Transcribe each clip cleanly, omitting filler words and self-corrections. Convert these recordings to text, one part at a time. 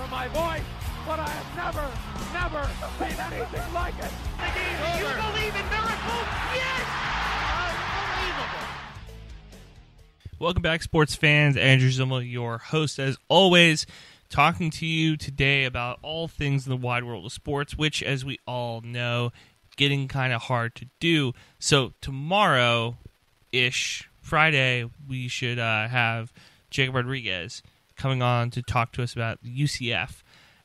for my voice, but I have never seen anything like it. You believe in miracles? Yes! Unbelievable. Welcome back, sports fans. Andrew Zimmel, your host, as always, talking to you today about all things in the wide world of sports, which, as we all know, getting kind of hard to do. So tomorrow-ish, Friday, we should have Jacob Rodriguez coming on to talk to us about the UCF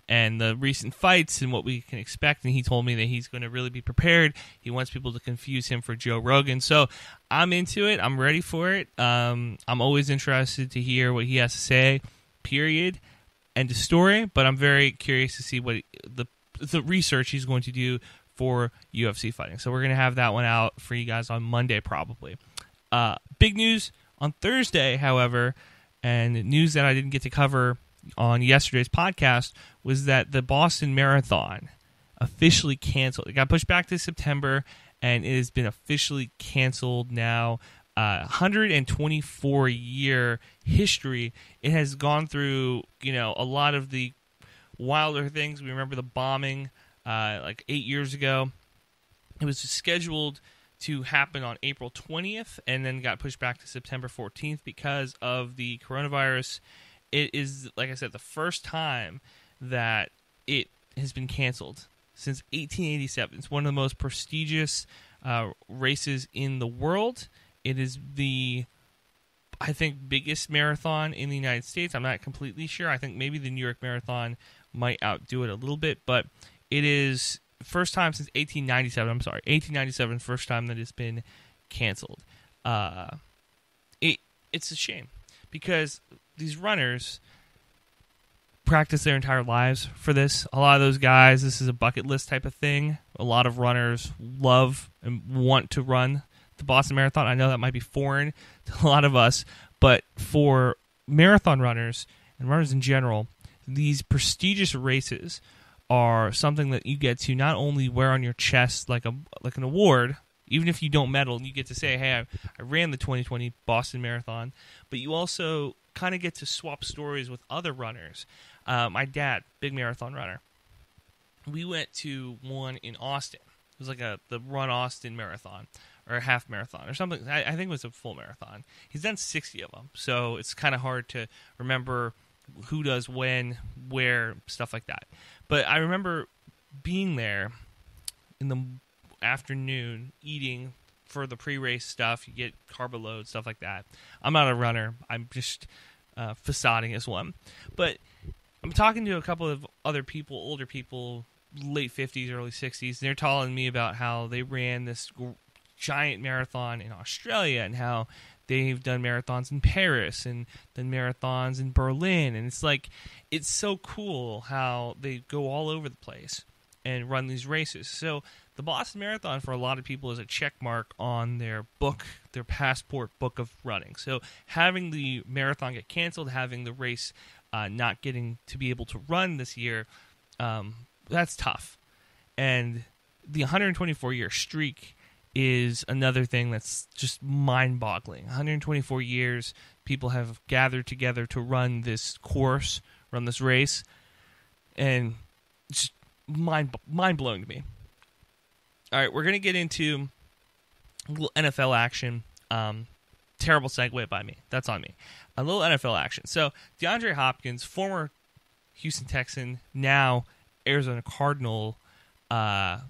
and the recent fights and what we can expect. And he told me that he's going to really be prepared. He wants people to confuse him for Joe Rogan. So I'm into it. I'm ready for it. I'm always interested to hear what he has to say, period, end of story. But I'm very curious to see what the research he's going to do for UFC fighting. So we're going to have that one out for you guys on Monday probably. Big news on Thursday, however, and news that I didn't get to cover on yesterday's podcast was that the Boston Marathon officially canceled. It got pushed back to September, and it has been officially canceled now. 124-year history. It has gone through, a lot of the wilder things. We remember the bombing like 8 years ago. It was scheduled to happen on April 20th and then got pushed back to September 14th because of the coronavirus. It is, like I said, the first time that it has been canceled since 1887. It's one of the most prestigious races in the world. It is the, I think, biggest marathon in the United States. I'm not completely sure. I think maybe the New York Marathon might outdo it a little bit, but it is first time since 1897. I'm sorry, 1897, first time that it's been canceled. It's a shame because these runners practice their entire lives for this. A lot of those guys, this is a bucket list type of thing. A lot of runners love and want to run the Boston Marathon. I know that might be foreign to a lot of us, but for marathon runners and runners in general, these prestigious races are something that you get to not only wear on your chest like an award, even if you don't medal, you get to say, hey, I ran the 2020 Boston Marathon, but you also kind of get to swap stories with other runners. My dad, big marathon runner, we went to one in Austin. It was like the Run Austin Marathon or a half marathon or something. I think it was a full marathon. He's done 60 of them, so it's kind of hard to remember who does when, where, stuff like that. But I remember being there in the afternoon eating for the pre-race stuff. You get carbo load, stuff like that. I'm not a runner. I'm just facading as one. But I'm talking to a couple of other people, older people, late 50s, early 60s, and they're telling me about how they ran this giant marathon in Australia and how they've done marathons in Paris and done marathons in Berlin. And it's so cool how they go all over the place and run these races. So the Boston Marathon for a lot of people is a check mark on their book, their passport book of running. So having the marathon get canceled, having the race not getting to be able to run this year, that's tough. And the 124-year streak is another thing that's just mind-boggling. 124 years, people have gathered together to run this course, run this race, and just mind-blowing to me. All right, we're going to get into a little NFL action. Terrible segue by me. That's on me. A little NFL action. So, Deandre Hopkins, former Houston Texan, now Arizona Cardinal,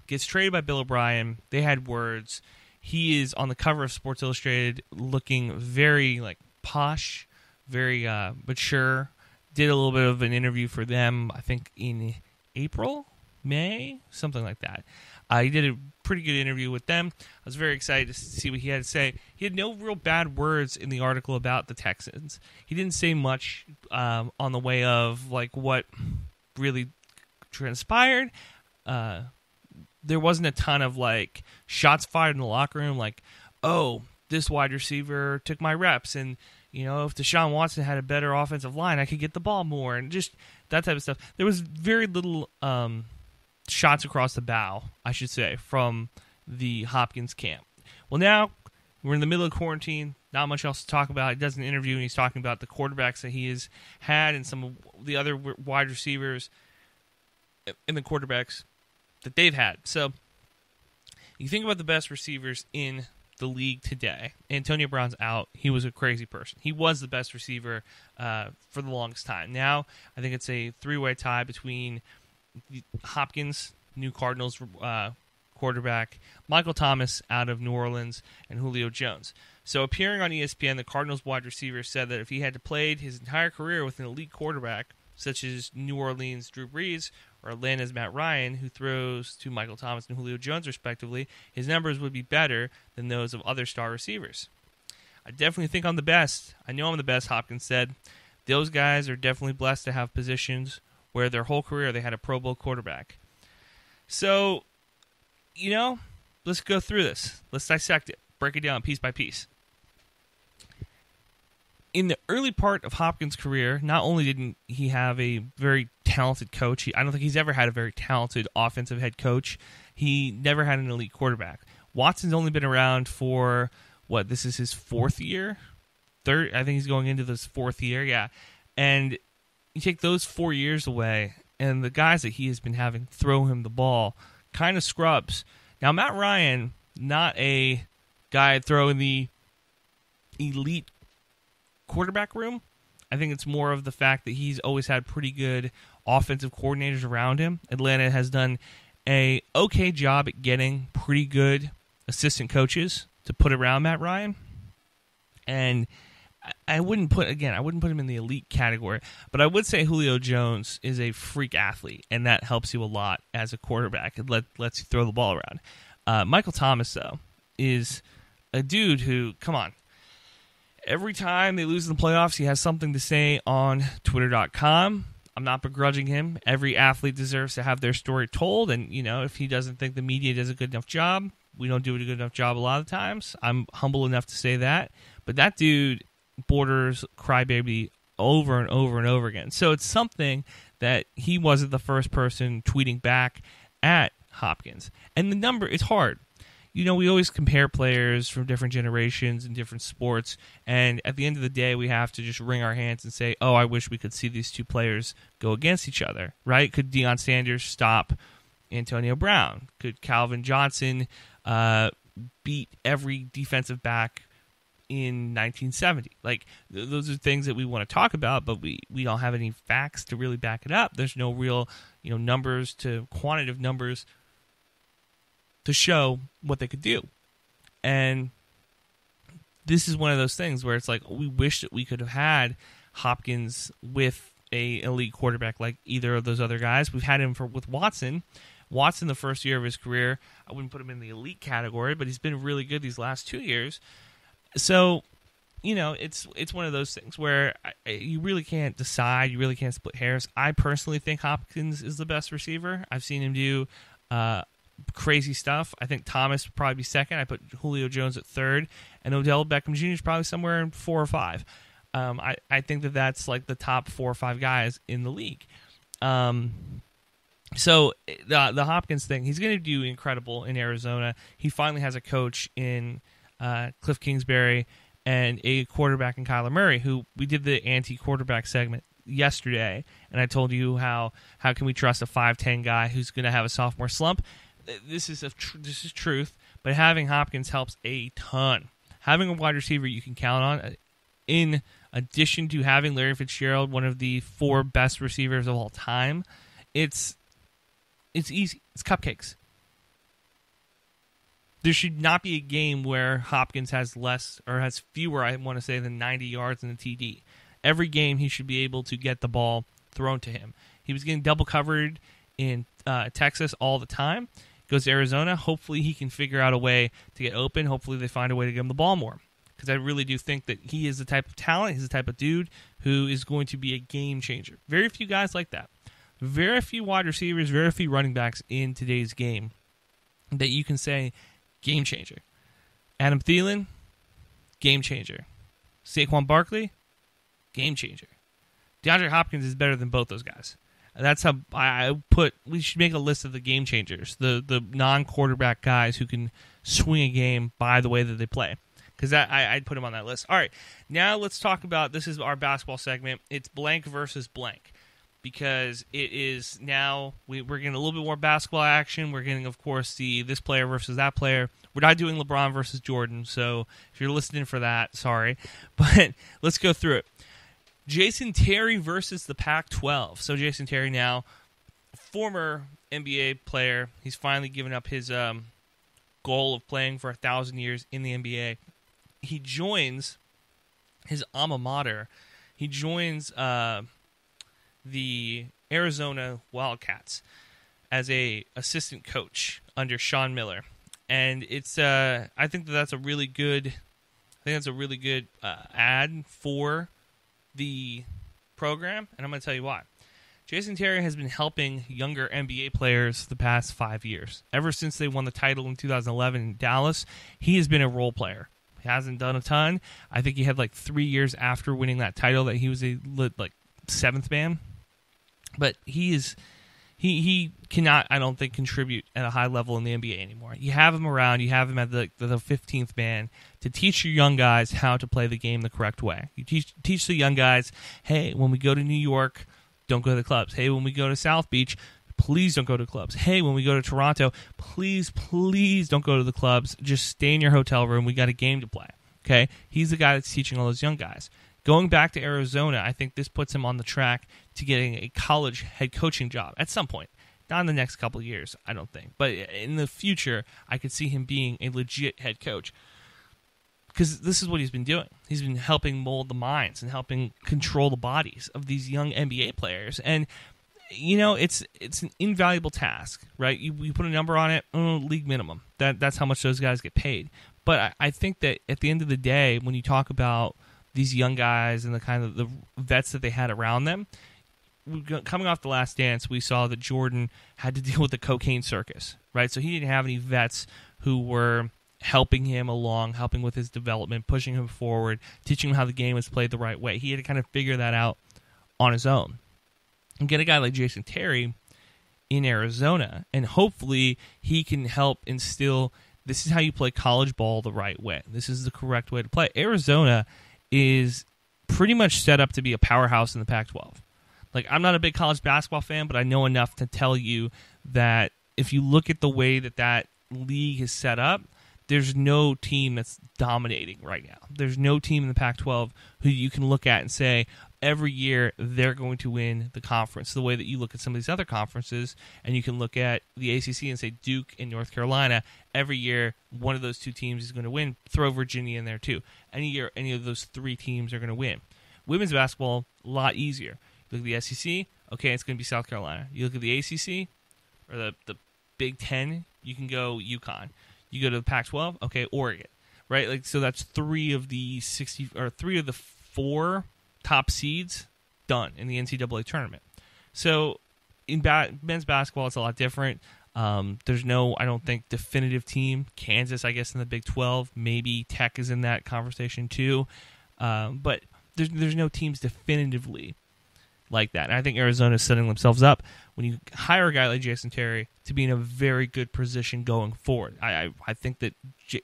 gets traded by Bill O'Brien. They had words. He is on the cover of Sports Illustrated looking very posh, very mature. Did a little bit of an interview for them, I think in April, May, something like that. He did a pretty good interview with them. I was very excited to see what he had to say. He had no real bad words in the article about the Texans. He didn't say much on the way of what really transpired. There wasn't a ton of shots fired in the locker room, oh, this wide receiver took my reps, and if Deshaun Watson had a better offensive line, I could get the ball more, and just that type of stuff. There was very little shots across the bow, I should say, from the Hopkins camp. Well, now we're in the middle of quarantine. Not much else to talk about. He does an interview, and he's talking about the quarterbacks that he has had and some of the other wide receivers and the quarterbacks that they've had. So you think about the best receivers in the league today. Antonio Brown's out. He was a crazy person. He was the best receiver for the longest time. Now I think it's a three-way tie between Hopkins, new Cardinals quarterback, Michael Thomas out of New Orleans, and Julio Jones. So appearing on ESPN, the Cardinals wide receiver said that if he had played his entire career with an elite quarterback, such as New Orleans' Drew Brees or Atlanta's Matt Ryan, who throws to Michael Thomas and Julio Jones respectively, his numbers would be better than those of other star receivers. I definitely think I'm the best. I know I'm the best, Hopkins said. Those guys are definitely blessed to have positions where their whole career they had a Pro Bowl quarterback. So, let's go through this. Let's dissect it. Break it down piece by piece. In the early part of Hopkins' career, not only didn't he have a very talented coach, I don't think he's ever had a very talented offensive head coach. He never had an elite quarterback. Watson's only been around for, this is his fourth year? Third, I think he's going into this fourth year, yeah. And you take those 4 years away, and the guys that he has been having throw him the ball, kind of scrubs. Now, Matt Ryan, not a guy throwing the elite quarterback room. I think it's more of the fact that he's always had pretty good offensive coordinators around him. Atlanta has done a okay job at getting pretty good assistant coaches to put around Matt Ryan. And I wouldn't put him in the elite category, but I would say Julio Jones is a freak athlete, and that helps you a lot as a quarterback. It lets you throw the ball around. Michael Thomas, though, is a dude who, come on, every time they lose in the playoffs, he has something to say on Twitter.com. I'm not begrudging him. Every athlete deserves to have their story told, and, if he doesn't think the media does a good enough job, we don't do a good enough job a lot of times. I'm humble enough to say that. But that dude borders crybaby over and over and over again. So it's something that he wasn't the first person tweeting back at Hopkins. And the number, it's hard. We always compare players from different generations and different sports, and at the end of the day, we have to just wring our hands and say, I wish we could see these two players go against each other, right? Could Deion Sanders stop Antonio Brown? Could Calvin Johnson beat every defensive back in 1970? Those are things that we want to talk about, but we don't have any facts to really back it up. There's no real, quantitative numbers to show what they could do. And this is one of those things where it's we wish that we could have had Hopkins with a elite quarterback like either of those other guys. We've had him with Watson. Watson, the first year of his career, I wouldn't put him in the elite category, but he's been really good these last 2 years. So, it's one of those things where you really can't decide. You really can't split hairs. I personally think Hopkins is the best receiver. I've seen him do crazy stuff. I think Thomas would probably be second. I put Julio Jones at third, and Odell Beckham Jr. is probably somewhere in 4 or 5. I think that's the top 4 or 5 guys in the league. So the Hopkins thing, he's going to do incredible in Arizona. He finally has a coach in Cliff Kingsbury and a quarterback in Kyler Murray, who we did the anti-quarterback segment yesterday, and I told you how can we trust a 5'10" guy who's going to have a sophomore slump. This is truth, but having Hopkins helps a ton. Having a wide receiver you can count on, in addition to having Larry Fitzgerald, one of the 4 best receivers of all time, it's easy. It's cupcakes. There should not be a game where Hopkins has less or has fewer, I want to say, than 90 yards in the TD. Every game he should be able to get the ball thrown to him. He was getting double covered in Texas all the time. Goes to Arizona. Hopefully he can figure out a way to get open. Hopefully they find a way to give him the ball more. Because I really do think that he is the type of talent, he's the type of dude who is going to be a game changer. Very few guys like that. Very few wide receivers, very few running backs in today's game that you can say, game changer. Adam Thielen, game changer. Saquon Barkley, game changer. DeAndre Hopkins is better than both those guys. That's how we should make a list of the game changers, the non-quarterback guys who can swing a game by the way that they play. because I'd put him on that list. All right, now let's talk about, this is our basketball segment. It's blank versus blank, because it is now, we're getting a little bit more basketball action. We're getting, of course, this player versus that player. We're not doing LeBron versus Jordan, so if you're listening for that, sorry. But let's go through it. Jason Terry versus the Pac-12. So Jason Terry now, former NBA player. He's finally given up his goal of playing for 1,000 years in the NBA. He joins his alma mater. He joins the Arizona Wildcats as a assistant coach under Sean Miller. And it's I think that's a really good ad for the program, and I'm going to tell you why. Jason Terry has been helping younger NBA players the past 5 years. Ever since they won the title in 2011 in Dallas, he has been a role player. He hasn't done a ton. I think he had like 3 years after winning that title that he was a seventh man. But he cannot, I don't think, contribute at a high level in the NBA anymore. You have him around. You have him at the 15th man to teach your young guys how to play the game the correct way. You teach the young guys, hey, when we go to New York, don't go to the clubs. Hey, when we go to South Beach, please don't go to clubs. Hey, when we go to Toronto, please don't go to the clubs. Just stay in your hotel room. We got a game to play. Okay? He's the guy that's teaching all those young guys. Going back to Arizona, I think this puts him on the track to getting a college head coaching job at some point. Not in the next couple of years, I don't think. But in the future, I could see him being a legit head coach. Because this is what he's been doing. He's been helping mold the minds and helping control the bodies of these young NBA players. And, you know, it's an invaluable task, right? You put a number on it, league minimum. That's how much those guys get paid. But I think that at the end of the day, when you talk about these young guys and the kind of the vets that they had around them, coming off The Last Dance, we saw that Jordan had to deal with the cocaine circus, right? So he didn't have any vets who were helping him along, helping with his development, pushing him forward, teaching him how the game was played the right way. He had to kind of figure that out on his own. And get a guy like Jason Terry in Arizona, and hopefully he can help instill, this is how you play college ball the right way. This is the correct way to play. Arizona is pretty much set up to be a powerhouse in the Pac-12. Like, I'm not a big college basketball fan, but I know enough to tell you that if you look at the way that league is set up, there's no team that's dominating right now. There's no team in the Pac-12 who you can look at and say, every year they're going to win the conference, the way that you look at some of these other conferences, and you can look at the ACC and say Duke and North Carolina, every year one of those two teams is going to win. Throw Virginia in there too. Any year, any of those three teams are going to win. Women's basketball, a lot easier. You look at the SEC, okay, it's going to be South Carolina. You look at the ACC, or the Big Ten, you can go UConn. You go to the Pac-12, okay, Oregon, right? Like, so that's three of the 4 top seeds done in the NCAA tournament. So in men's basketball, it's a lot different. There's no, I don't think, definitive team. Kansas, I guess, in the Big 12. Maybe Tech is in that conversation too. But there's no teams definitively like that. And I think Arizona is setting themselves up when you hire a guy like Jason Terry to be in a very good position going forward. I think that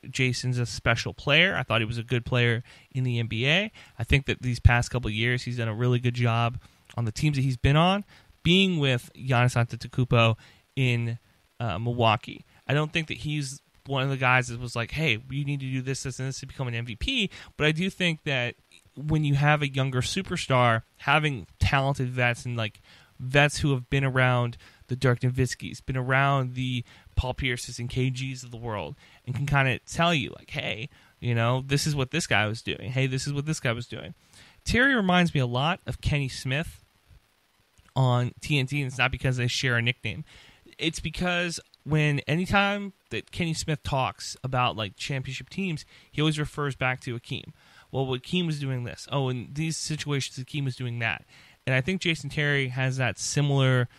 Jason's a special player. I thought he was a good player in the NBA. I think that these past couple of years he's done a really good job on the teams that he's been on, being with Giannis Antetokounmpo in Milwaukee. I don't think that he's one of the guys that was like, hey, you need to do this, this, and this to become an MVP. But I do think that when you have a younger superstar, having talented vets and like vets who have been around the Dirk Nowitzkis, been around the Paul Pierces and KGs of the world, and can kind of tell you like, hey, you know, this is what this guy was doing. Hey, this is what this guy was doing. Terry reminds me a lot of Kenny Smith on TNT, and it's not because they share a nickname. It's because anytime that Kenny Smith talks about like championship teams, he always refers back to Akeem. Well, Akeem was doing this. Oh, in these situations, Akeem was doing that. And I think Jason Terry has that similar,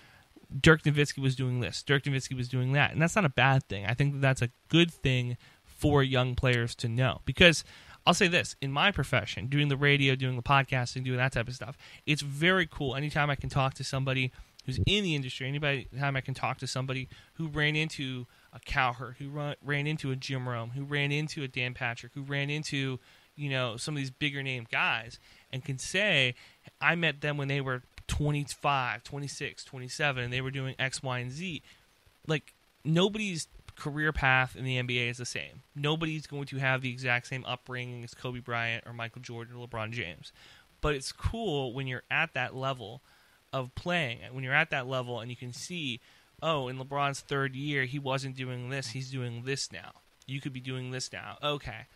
Dirk Nowitzki was doing this, Dirk Nowitzki was doing that. And that's not a bad thing. I think that's a good thing for young players to know. Because I'll say this, in my profession, doing the radio, doing the podcasting, doing that type of stuff, it's very cool. Anytime I can talk to somebody who's in the industry, anytime I can talk to somebody who ran into a Cowherd, who ran into a Jim Rome, who ran into a Dan Patrick, who ran into, some of these bigger name guys, and can say, I met them when they were 25, 26, 27, and they were doing X, Y, and Z. Like, nobody's career path in the NBA is the same. Nobody's going to have the exact same upbringing as Kobe Bryant or Michael Jordan or LeBron James. But it's cool when you're at that level of playing, when you're at that level and you can see, oh, in LeBron's third year, he wasn't doing this, he's doing this now. You could be doing this now. Okay.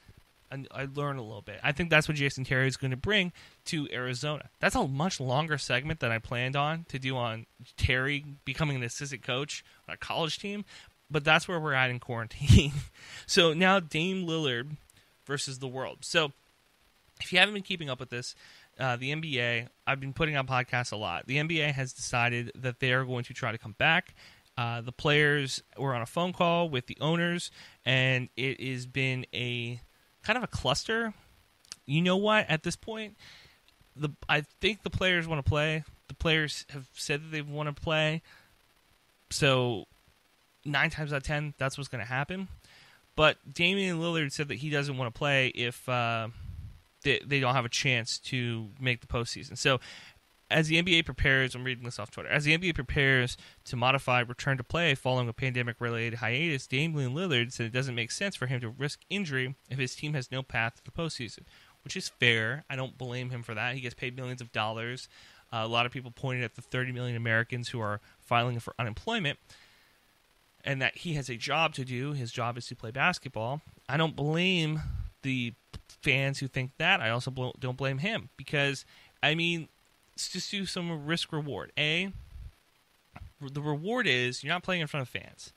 And I learn a little bit. I think that's what Jason Terry is going to bring to Arizona. That's a much longer segment than I planned on to do on Terry becoming an assistant coach on a college team, but that's where we're at in quarantine. So now Dame Lillard versus the world. So if you haven't been keeping up with this, the NBA, I've been putting on podcasts a lot. The NBA has decided that they are going to try to come back. The players were on a phone call with the owners, and it has been a kind of a cluster. You know what? At this point, I think the players want to play. The players have said that they want to play. So 9 times out of 10, that's what's going to happen. But Damian Lillard said that he doesn't want to play if they don't have a chance to make the postseason. So as the NBA prepares, I'm reading this off Twitter, as the NBA prepares to modify return to play following a pandemic-related hiatus, Damian Lillard said it doesn't make sense for him to risk injury if his team has no path to the postseason, which is fair. I don't blame him for that. He gets paid millions of dollars. A lot of people pointed at the 30 million Americans who are filing for unemployment and that he has a job to do. His job is to play basketball. I don't blame the fans who think that. I also don't blame him because, let's just do some risk reward. The reward is you're not playing in front of fans.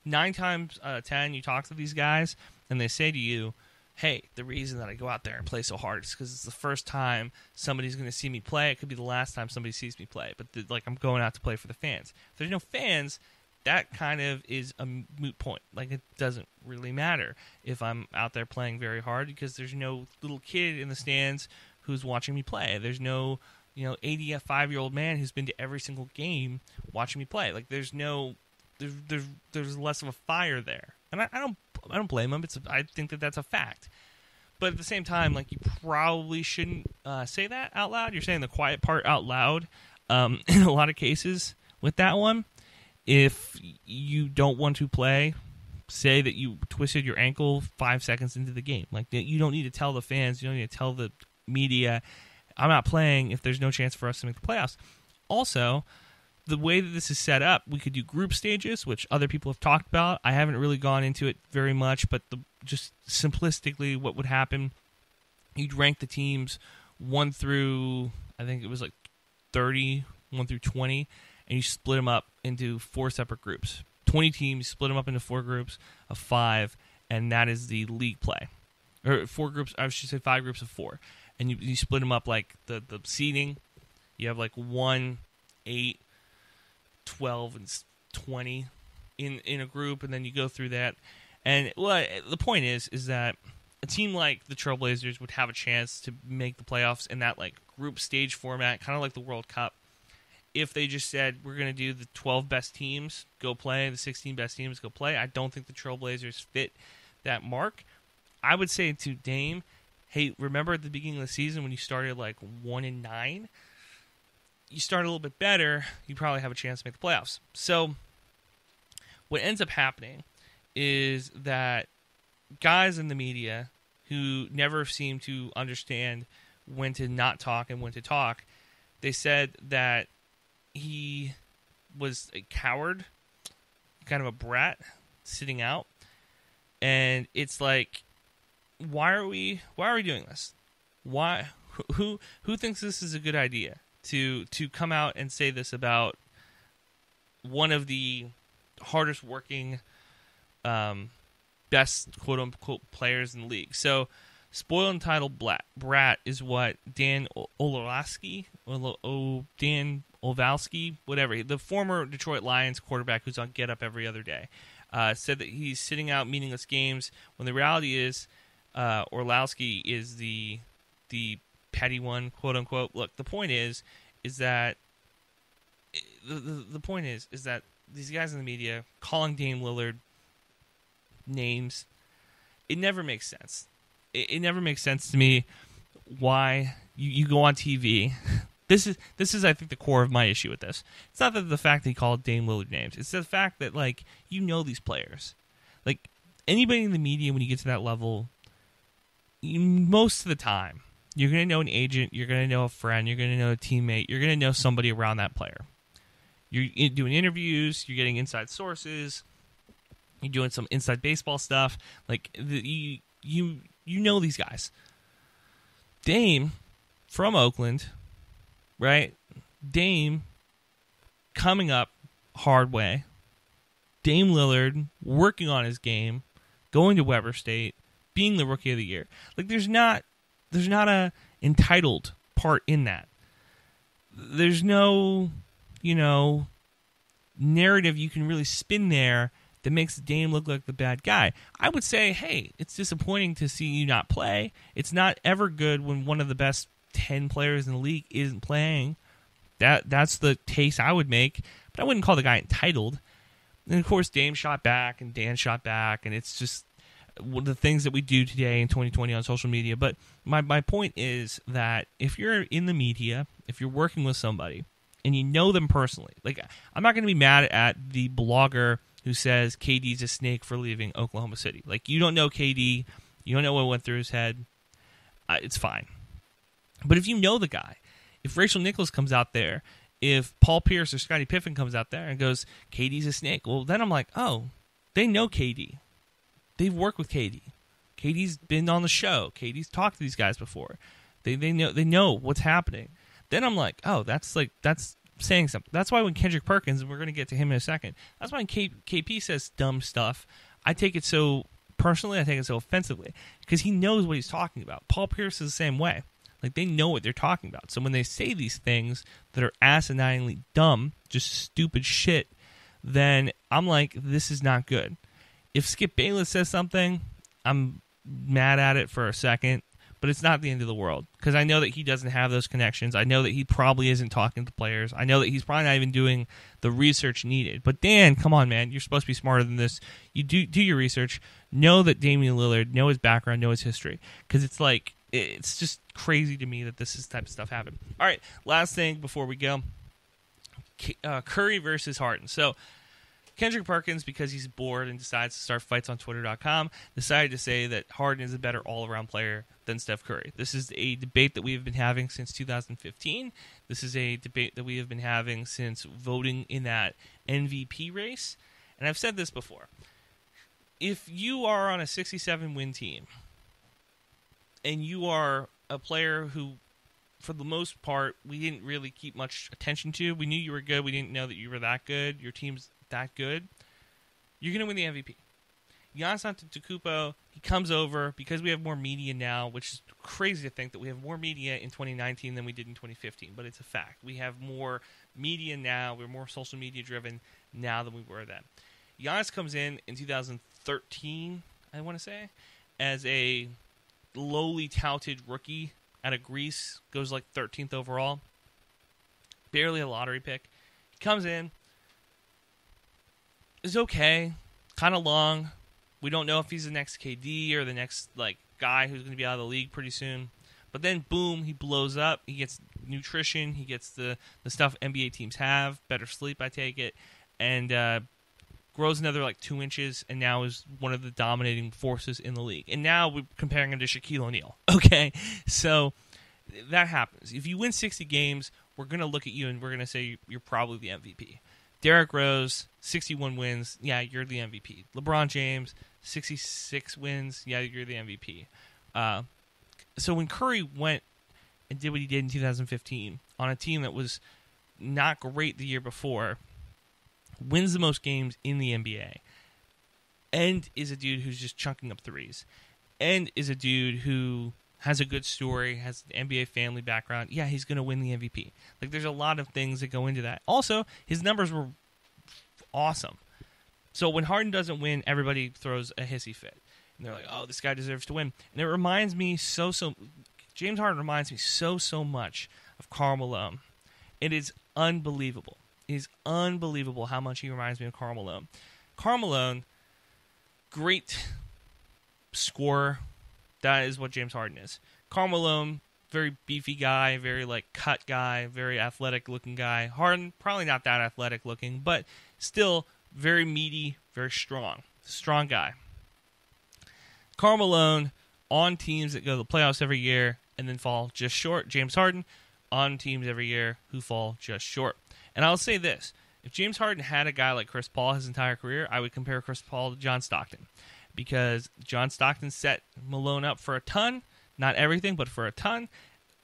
9 times out of 10, you talk to these guys, and they say to you, hey, the reason that I go out there and play so hard is because it's the first time somebody's going to see me play. It could be the last time somebody sees me play, but I'm going out to play for the fans. If there's no fans, that kind of is a moot point. Like, it doesn't really matter if I'm out there playing very hard because there's no little kid in the stands who's watching me play. There's no 85-year-old man who's been to every single game watching me play. Like, there's less of a fire there, and I don't blame him. I think that's a fact. But at the same time, like, you probably shouldn't say that out loud. You're saying the quiet part out loud in a lot of cases with that one. If you don't want to play, say that you twisted your ankle 5 seconds into the game. Like, you don't need to tell the fans. You don't need to tell the media, I'm not playing if there's no chance for us to make the playoffs. Also, the way that this is set up, we could do group stages, which other people have talked about. I haven't really gone into it very much, but just simplistically what would happen, you'd rank the teams 1 through, I think it was like 30, 1 through 20, and you split them up into 4 separate groups. 20 teams, split them up into 4 groups of 5, and that is the league play. Or 4 groups, I should say 5 groups of 4. And you split them up like the seeding. You have like 1, 8, 12, and 20 in a group, and then you go through that. And the point is that a team like the Trailblazers would have a chance to make the playoffs in that like group stage format, kind of like the World Cup. If they just said, we're going to do the 12 best teams, go play, the 16 best teams, go play, I don't think the Trailblazers fit that mark. I would say to Dame, hey, remember at the beginning of the season when you started like 1-9? You start a little bit better, you probably have a chance to make the playoffs. So what ends up happening is that guys in the media who never seem to understand when to not talk and when to talk, they said that he was a coward, kind of a brat, sitting out. And it's like, why are we doing this? Why? Who thinks this is a good idea to come out and say this about one of the hardest working, best quote unquote players in the league? So, spoiled entitled brat is what Dan Olowski, whatever, the former Detroit Lions quarterback who's on Get Up every other day, said that he's sitting out meaningless games when the reality is Orlowski is the petty one, quote unquote. Look, the point is that the point is that these guys in the media calling Dame Lillard names. It never makes sense. It never makes sense to me why you go on TV. This is I think the core of my issue with this. It's not that the fact that he called Dame Lillard names. It's the fact that like you know these players. Like anybody in the media when you get to that level, most of the time you're going to know an agent, you're going to know a friend, you're going to know a teammate, you're going to know somebody around that player. You're doing interviews, you're getting inside sources, you're doing some inside baseball stuff. Like you know these guys. Dame from Oakland, right? Dame coming up hard way. Dame Lillard working on his game, going to Weber State, being the Rookie of the Year. Like there's not a entitled part in that. There's no, narrative you can really spin there that makes Dame look like the bad guy. I would say, hey, it's disappointing to see you not play. It's not ever good when one of the best 10 players in the league isn't playing. That's the case I would make, but I wouldn't call the guy entitled. And of course, Dame shot back and Dan shot back, and it's just one of the things that we do today in 2020 on social media. But my point is that if you're in the media, if you're working with somebody, and you know them personally, like I'm not going to be mad at the blogger who says KD's a snake for leaving Oklahoma City. Like, you don't know KD. You don't know what went through his head. It's fine. But if you know the guy, if Rachel Nichols comes out there, if Paul Pierce or Scottie Pippen comes out there and goes, KD's a snake, well, then I'm like, oh, they know KD. They've worked with KD. KD's been on the show. KD's talked to these guys before. They know what's happening. Then I'm like, oh, that's saying something. That's why when Kendrick Perkins, and we're going to get to him in a second, that's why when KP says dumb stuff, I take it so personally, I take it so offensively, because he knows what he's talking about. Paul Pierce is the same way. Like, they know what they're talking about. So when they say these things that are asininely dumb, just stupid shit, then I'm like, this is not good. If Skip Bayless says something, I'm mad at it for a second, but it's not the end of the world, because I know that he doesn't have those connections. I know that he probably isn't talking to players. I know that he's probably not even doing the research needed. But Dan, come on, man. You're supposed to be smarter than this. You do your research. Know that Damian Lillard, know his background, know his history, because it's just crazy to me that this type of stuff happened. All right, last thing before we go. Curry versus Harden. So Kendrick Perkins, because he's bored and decides to start fights on Twitter.com, decided to say that Harden is a better all-around player than Steph Curry. This is a debate that we have been having since 2015. This is a debate that we have been having since voting in that MVP race. And I've said this before. If you are on a 67-win team and you are a player who, for the most part, we didn't really keep much attention to, we knew you were good, we didn't know that you were that good, your team's that good, you're going to win the MVP. Giannis Antetokounmpo, he comes over because we have more media now, which is crazy to think that we have more media in 2019 than we did in 2015, but it's a fact. We have more media now, we're more social media driven now than we were then. Giannis comes in 2013, I want to say, as a lowly touted rookie out of Greece, goes like 13th overall, barely a lottery pick. He comes in, is okay, kind of long. We don't know if he's the next KD or the next guy who's going to be out of the league pretty soon. But then, boom, he blows up. He gets nutrition. He gets the stuff NBA teams have, better sleep, I take it, and grows another 2 inches, and now is one of the dominating forces in the league. And now we're comparing him to Shaquille O'Neal. Okay, so that happens. If you win 60 games, we're going to look at you and we're going to say you're probably the MVP. Derrick Rose, 61 wins. Yeah, you're the MVP. LeBron James, 66 wins. Yeah, you're the MVP. So when Curry went and did what he did in 2015 on a team that was not great the year before, wins the most games in the NBA, and is a dude who's just chunking up threes, and is a dude who has a good story, has an NBA family background, yeah, he's going to win the MVP. There's a lot of things that go into that. Also, his numbers were awesome. So when Harden doesn't win, everybody throws a hissy fit. And they're like, oh, this guy deserves to win. And it reminds me James Harden reminds me so much of Karl Malone. It is unbelievable. It is unbelievable how much he reminds me of Karl Malone. Karl Malone great scorer. That is what James Harden is. Karl Malone, very beefy guy, very like cut guy, very athletic looking guy. Harden, probably not that athletic looking, but still very meaty, very strong. Strong guy. Karl Malone on teams that go to the playoffs every year and then fall just short. James Harden on teams every year who fall just short. And I'll say this. If James Harden had a guy like Chris Paul his entire career, I would compare Chris Paul to John Stockton. Because John Stockton set Malone up for a ton. Not everything, but for a ton.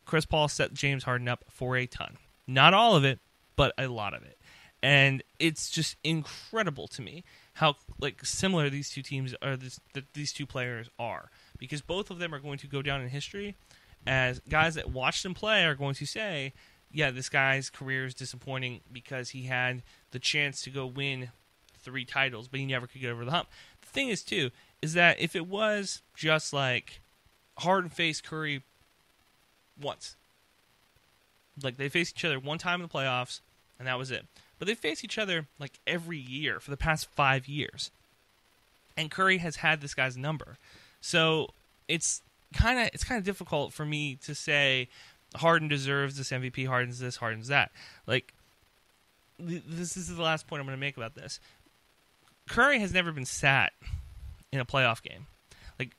Chris Paul set James Harden up for a ton. Not all of it, but a lot of it. And it's just incredible to me how like similar these two teams are, these two players are. Because both of them are going to go down in history as guys that watch them play are going to say, yeah, this guy's career is disappointing because he had the chance to go win 3 titles, but he never could get over the hump. The thing is, too, is that if it was just like Harden faced Curry once, like they faced each other one time in the playoffs, and that was it. But they face each other like every year for the past 5 years. And Curry has had this guy's number. So it's kind of difficult for me to say Harden deserves this MVP, Harden's this, Harden's that. Like, this is the last point I'm going to make about this. Curry has never been sat in a playoff game. Like,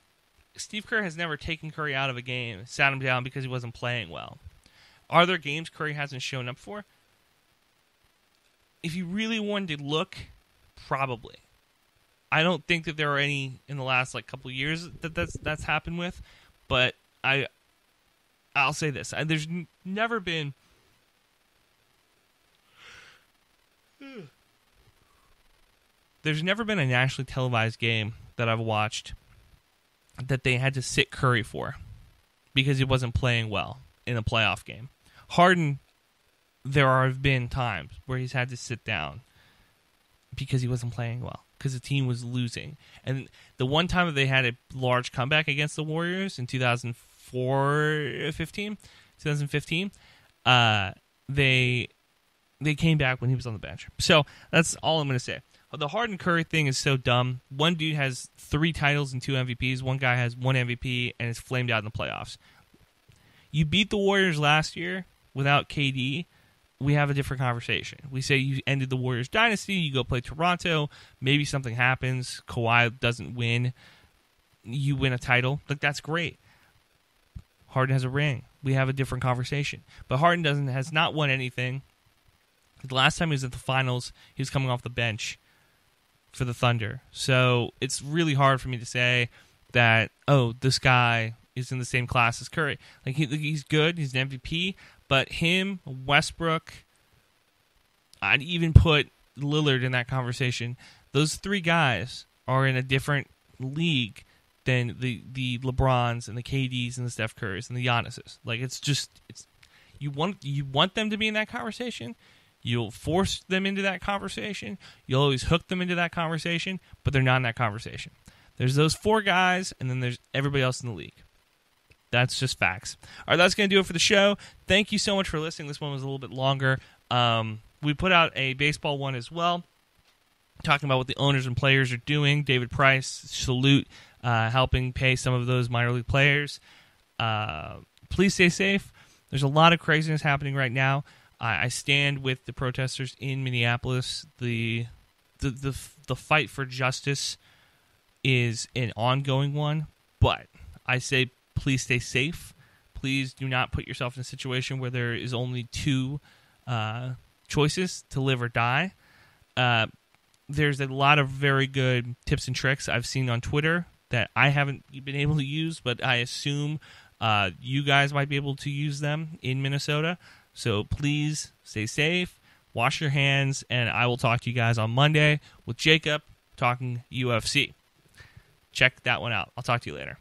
Steve Kerr has never taken Curry out of a game, sat him down because he wasn't playing well. Are there games Curry hasn't shown up for? If you really wanted to look, probably. I don't think that there are any in the last like couple of years that's happened with, but I'll say this: there's never been a nationally televised game that I've watched that they had to sit Curry for because he wasn't playing well in a playoff game. Harden, there have been times where he's had to sit down because he wasn't playing well, because the team was losing. And the one time that they had a large comeback against the Warriors in 2015, they came back when he was on the bench. So that's all I'm going to say. The Harden Curry thing is so dumb. One dude has 3 titles and 2 MVPs. One guy has 1 MVP and is flamed out in the playoffs. You beat the Warriors last year without KD, we have a different conversation. We say you ended the Warriors dynasty, you go play Toronto, maybe something happens, Kawhi doesn't win, you win a title. Like, that's great. Harden has a ring. We have a different conversation. But Harden has not won anything. The last time he was at the finals, he was coming off the bench for the Thunder. So it's really hard for me to say that, oh, this guy is in the same class as Curry. Like, he's good, he's an MVP, but him, Westbrook, I'd even put Lillard in that conversation. Those 3 guys are in a different league than the LeBrons and the KDs and the Steph Currys and the Giannis's. Like, it's you want them to be in that conversation. You'll force them into that conversation. You'll always hook them into that conversation, but they're not in that conversation. There's those 4 guys, and then there's everybody else in the league. That's just facts. All right, that's going to do it for the show. Thank you so much for listening. This one was a little bit longer. We put out a baseball one as well, talking about what the owners and players are doing. David Price, salute, helping pay some of those minor league players. Please stay safe. There's a lot of craziness happening right now. I stand with the protesters in Minneapolis. The fight for justice is an ongoing one, but I say please stay safe. Please do not put yourself in a situation where there is only 2 choices to live or die. There's a lot of very good tips and tricks I've seen on Twitter that I haven't been able to use, but I assume you guys might be able to use them in Minnesota. So please stay safe, wash your hands, and I will talk to you guys on Monday with Jacob talking UFC. Check that one out. I'll talk to you later.